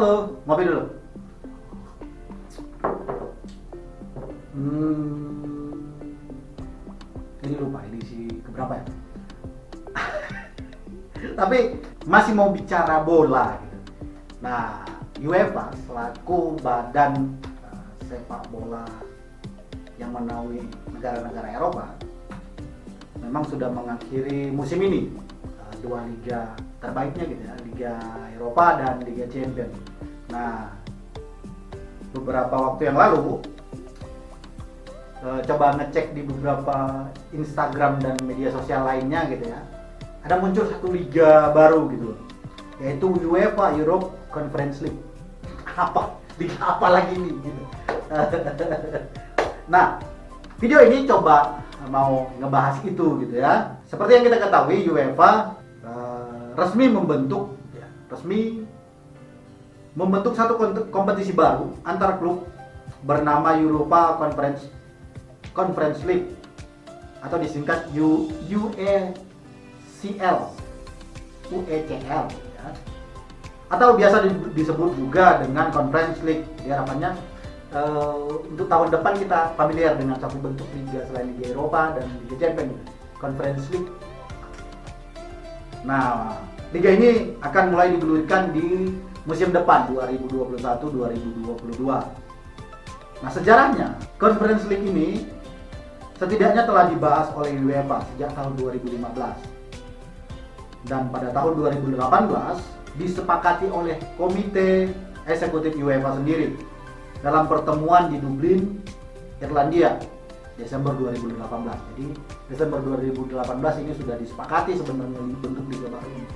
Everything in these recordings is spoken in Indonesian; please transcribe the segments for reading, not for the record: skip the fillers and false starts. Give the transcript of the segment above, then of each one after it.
Halo, ngopi dulu. Ini lupa edisi keberapa ya? Tapi masih mau bicara bola gitu. Nah, UEFA selaku badan sepak bola yang menaungi negara-negara Eropa memang sudah mengakhiri musim ini dua liga terbaiknya gitu ya, Liga Eropa dan Liga Champions. Nah, beberapa waktu yang lalu coba ngecek di beberapa Instagram dan media sosial lainnya gitu ya, ada muncul satu liga baru gitu, yaitu UEFA Europe Conference League. Apa? Liga apa lagi nih gitu. Nah, video ini coba mau ngebahas itu gitu ya. Seperti yang kita ketahui, UEFA resmi membentuk satu kompetisi baru antar klub bernama Europa Conference League atau disingkat UECL ya. Atau biasa disebut juga dengan Conference League. Harapannya untuk tahun depan kita familiar dengan satu bentuk liga selain Liga Eropa dan Liga Champions, Conference League. Nah, liga ini akan mulai digulirkan di musim depan 2021-2022. Nah, sejarahnya Conference League ini setidaknya telah dibahas oleh UEFA sejak tahun 2015. Dan pada tahun 2018 disepakati oleh Komite Eksekutif UEFA sendiri dalam pertemuan di Dublin, Irlandia, Desember 2018. Jadi Desember 2018 ini sudah disepakati sebenarnya bentuk liga baru ini.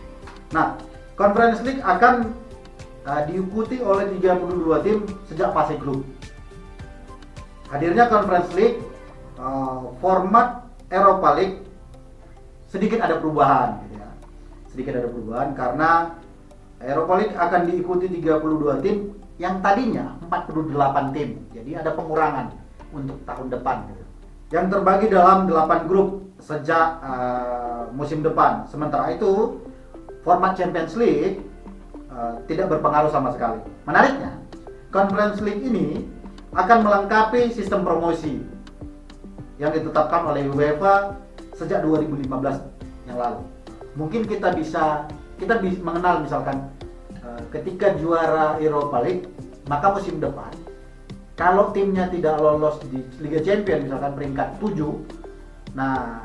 Nah, Conference League akan diikuti oleh 32 tim sejak fase grup. Hadirnya Conference League, format Europa League sedikit ada perubahan gitu ya. Sedikit ada perubahan karena Europa League akan diikuti 32 tim yang tadinya 48 tim. Jadi ada pengurangan untuk tahun depan gitu. Yang terbagi dalam 8 grup sejak musim depan. Sementara itu format Champions League tidak berpengaruh sama sekali. Menariknya, Conference League ini akan melengkapi sistem promosi yang ditetapkan oleh UEFA sejak 2015 yang lalu. Mungkin kita bisa mengenal misalkan ketika juara Europa League, maka musim depan kalau timnya tidak lolos di Liga Champions misalkan peringkat 7, nah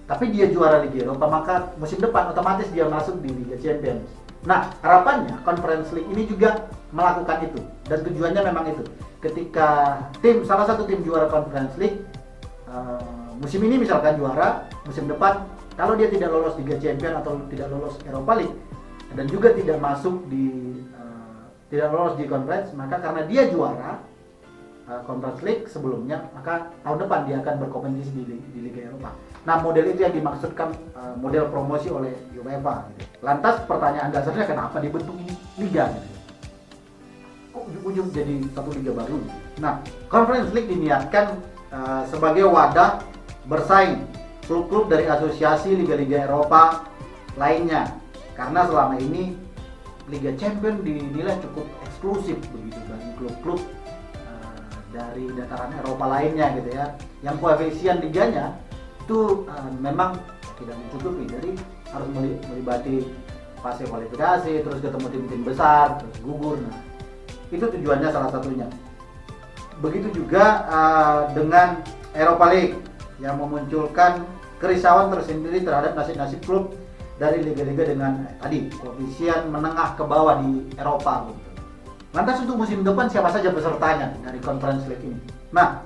tapi dia juara Liga Eropa, maka musim depan otomatis dia masuk di Liga Champions. Nah, harapannya Conference League ini juga melakukan itu, dan tujuannya memang itu. Ketika salah satu tim juara Conference League musim ini misalkan juara, musim depan kalau dia tidak lolos Liga Champions atau tidak lolos Europa League dan juga tidak masuk tidak lolos di conference, maka karena dia juara Conference League sebelumnya, maka tahun depan dia akan berkompetisi di Liga Eropa. Nah, model itu yang dimaksudkan model promosi oleh UEFA gitu. Lantas pertanyaan dasarnya, kenapa dibentuk liga gitu? Kok ujung-ujung jadi satu liga baru? Nah, Conference League diniatkan sebagai wadah bersaing klub-klub dari asosiasi liga-liga Eropa lainnya, karena selama ini Liga Champions dinilai cukup eksklusif begitu bagi klub-klub dari dataran Eropa lainnya gitu ya, yang koefisien liganya itu memang tidak mencukupi, jadi harus melibatkan fase kualifikasi, terus ketemu tim-tim besar, terus gugur. Nah, itu tujuannya salah satunya. Begitu juga dengan Europa League yang memunculkan kerisauan tersendiri terhadap nasib-nasib klub dari liga-liga dengan tadi koefisien menengah ke bawah di Eropa gitu. Lantas untuk musim depan siapa saja pesertanya dari Conference League ini? Nah,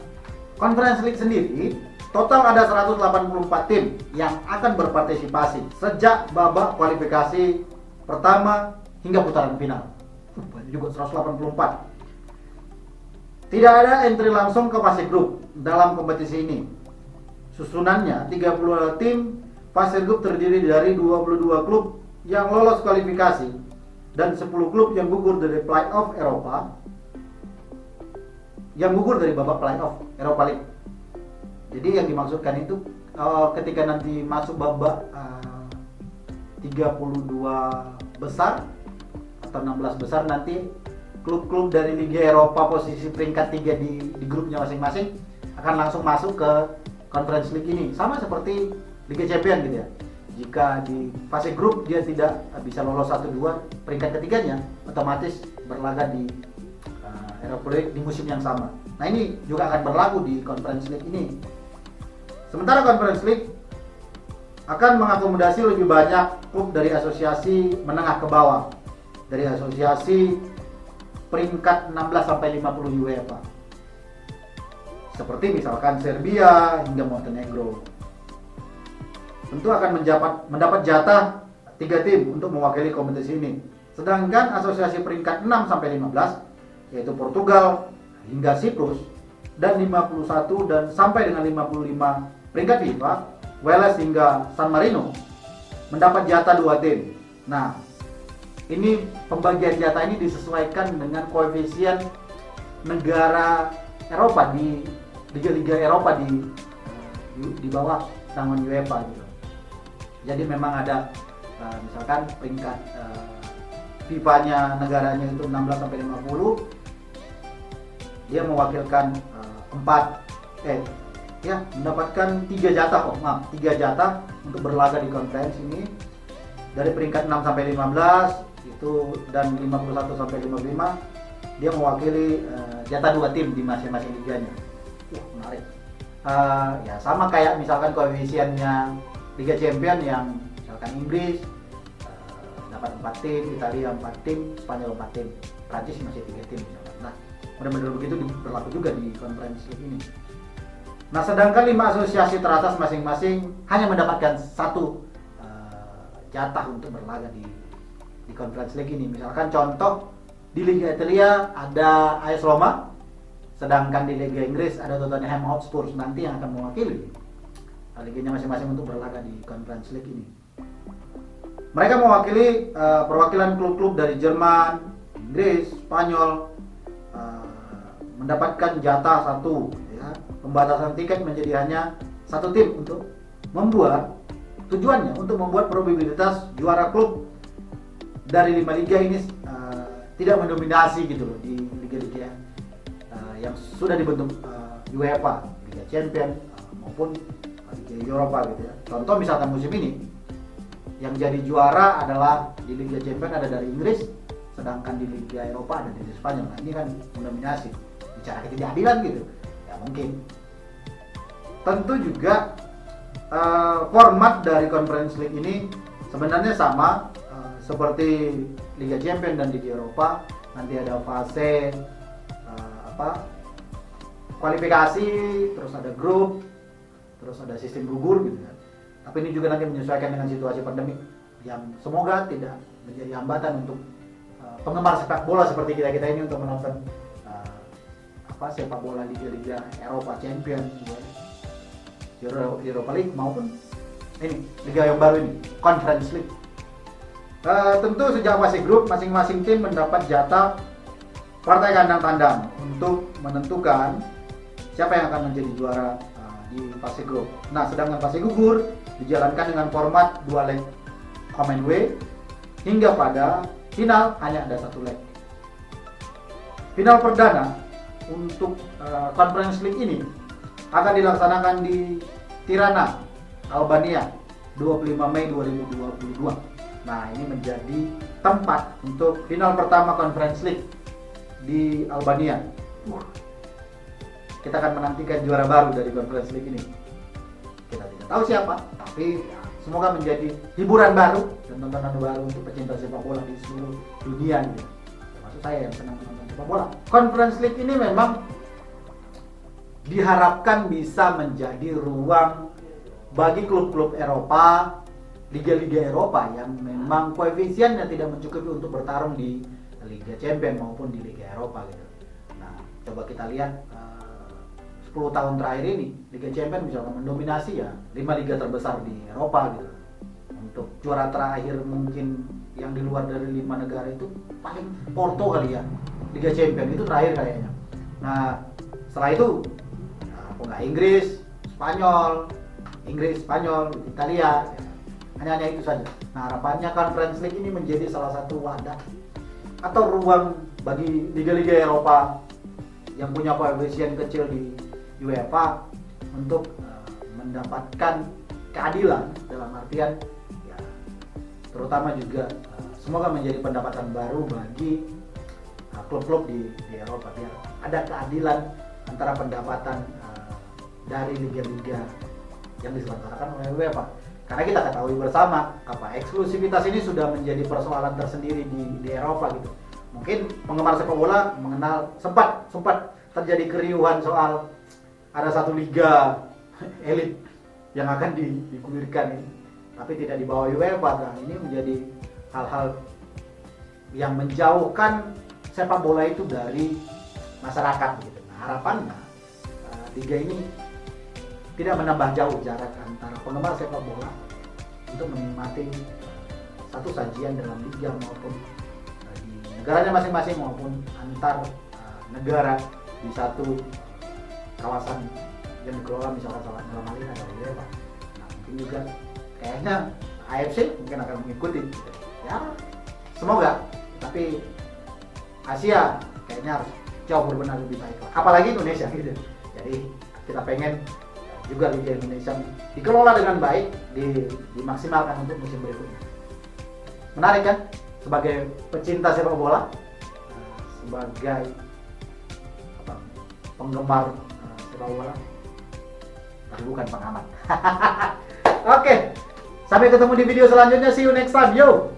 Conference League sendiri total ada 184 tim yang akan berpartisipasi sejak babak kualifikasi pertama hingga putaran final. Banyak juga 184. Tidak ada entry langsung ke fase grup dalam kompetisi ini. Susunannya 32 tim, fase grup terdiri dari 22 klub yang lolos kualifikasi dan 10 klub yang gugur dari playoff Eropa, yang gugur dari babak playoff Europa League. Jadi yang dimaksudkan itu ketika nanti masuk babak 32 besar, atau 16 besar nanti klub-klub dari Liga Eropa posisi peringkat 3 di grupnya masing-masing akan langsung masuk ke Conference League ini. Sama seperti Liga Champions gitu ya. Jika di fase grup dia tidak bisa lolos 1-2, peringkat ketiganya otomatis berlaga di Europa League di musim yang sama. Nah ini juga akan berlaku di Conference League ini. Sementara Conference League akan mengakomodasi lebih banyak klub dari asosiasi menengah ke bawah, dari asosiasi peringkat 16 sampai 50 UEFA. Seperti misalkan Serbia hingga Montenegro. Tentu akan mendapat jatah 3 tim untuk mewakili kompetisi ini. Sedangkan asosiasi peringkat 6 sampai 15 yaitu Portugal hingga Siprus dan 51 dan sampai dengan 55 peringkat FIFA, Wales hingga San Marino mendapat jatah 2 tim. Nah, ini pembagian jatah ini disesuaikan dengan koefisien negara Eropa di liga-liga Eropa di bawah tanggungan UEFA gitu. Jadi memang ada misalkan peringkat FIFA-nya negaranya itu 16 sampai 50, dia mewakilkan mendapatkan 3 jatah 3 jatah untuk berlaga di konferensi ini dari peringkat 6 sampai 15 itu dan 51 sampai 55 dia mewakili jatah 2 tim di masing-masing liganya. Menarik. Ya sama kayak misalkan koefisiennya Liga Champions yang misalkan Inggris dapat 4 tim, Italia 4 tim, Spanyol 4 tim, Prancis masih 3 tim misalkan. Nah, benar-benar begitu berlaku juga di konferensi ini. Nah, sedangkan 5 asosiasi teratas masing-masing hanya mendapatkan 1 jatah untuk berlaga di Conference League ini. Misalkan contoh di Liga Italia ada AS Roma, sedangkan di Liga Inggris ada Tottenham Hotspur nanti yang akan mewakili liganya masing-masing untuk berlaga di Conference League ini. Mereka mewakili perwakilan klub-klub dari Jerman, Inggris, Spanyol, mendapatkan jatah 1 ya. Pembatasan tiket menjadi hanya 1 tim untuk tujuannya untuk membuat probabilitas juara klub dari 5 liga ini tidak mendominasi gitu loh di liga-liga yang sudah dibentuk UEFA, Liga Champions maupun Liga Eropa gitu ya. Contoh misalkan musim ini yang jadi juara adalah di Liga Champions ada dari Inggris, sedangkan di Liga Eropa ada dari Spanyol. Nah, ini kan mendominasi. Bicara ketidakadilan gitu. Ya mungkin. Tentu juga format dari Conference League ini sebenarnya sama seperti Liga Champions dan Liga Eropa. Nanti ada fase kualifikasi, terus ada grup, terus ada sistem gugur gitu kan. Tapi ini juga nanti menyesuaikan dengan situasi pandemik yang semoga tidak menjadi hambatan untuk penggemar sepak bola seperti kita ini untuk menonton sepak bola liga-liga Eropa Champions, Europa League maupun ini liga yang baru ini Conference League. Tentu sejak fase grup masing-masing tim mendapat jatah partai kandang tandang untuk menentukan siapa yang akan menjadi juara di fase grup. Nah, sedangkan fase gugur dijalankan dengan format 2 leg home and away hingga pada final hanya ada 1 leg. Final perdana untuk Conference League ini akan dilaksanakan di Tirana, Albania 25 Mei 2022. Nah, ini menjadi tempat untuk final pertama Conference League di Albania. Kita akan menantikan juara baru dari Conference League ini. Kita tidak tahu siapa, tapi semoga menjadi hiburan baru dan tontonan baru untuk pecinta sepak bola di seluruh dunia gitu. Termasuk saya yang senang menonton sepak bola. Conference League ini memang diharapkan bisa menjadi ruang bagi klub-klub Eropa, liga-liga Eropa yang memang koefisiennya tidak mencukupi untuk bertarung di Liga Champions maupun di Liga Eropa gitu. Nah, coba kita lihat 10 tahun terakhir ini Liga Champions misalkan mendominasi ya 5 liga terbesar di Eropa gitu. Untuk juara terakhir mungkin yang di luar dari 5 negara itu paling Porto kali ya. Liga Champions itu terakhir kayaknya. Nah, setelah itu nggak Inggris, Spanyol, Italia, hanya itu saja. Nah, harapannya Conference League ini menjadi salah satu wadah atau ruang bagi liga-liga Eropa yang punya koefisien kecil di UEFA untuk mendapatkan keadilan, dalam artian ya, terutama juga semoga menjadi pendapatan baru bagi klub-klub di Eropa, biar ada keadilan antara pendapatan dari liga-liga yang diselenggarakan oleh UEFA. Karena kita ketahui bersama eksklusivitas ini sudah menjadi persoalan tersendiri di Eropa gitu. Mungkin penggemar sepak bola mengenal sempat terjadi keriuhan soal ada satu liga elit yang akan digulirkan ini, tapi tidak di bawah UEFA. Nah, ini menjadi hal-hal yang menjauhkan sepak bola itu dari masyarakat gitu. Nah, harapannya liga ini tidak menambah jauh jarak antara penggemar sepak bola untuk menikmati satu sajian dalam liga maupun di negaranya masing-masing maupun antar negara di satu kawasan yang dikelola misalkan dalam hal ini ada UEFA. Nah, mungkin juga kayaknya AFC mungkin akan mengikuti gitu. Ya semoga, tapi Asia kayaknya harus jauh berbenah lebih baik, apalagi Indonesia gitu. Jadi kita pengen juga Liga Indonesia dikelola dengan baik, dimaksimalkan untuk musim berikutnya. Menarik kan? Sebagai pecinta sepak bola, sebagai penggemar sepak bola, tapi bukan pengamat. Oke, sampai ketemu di video selanjutnya. See you next time, yo.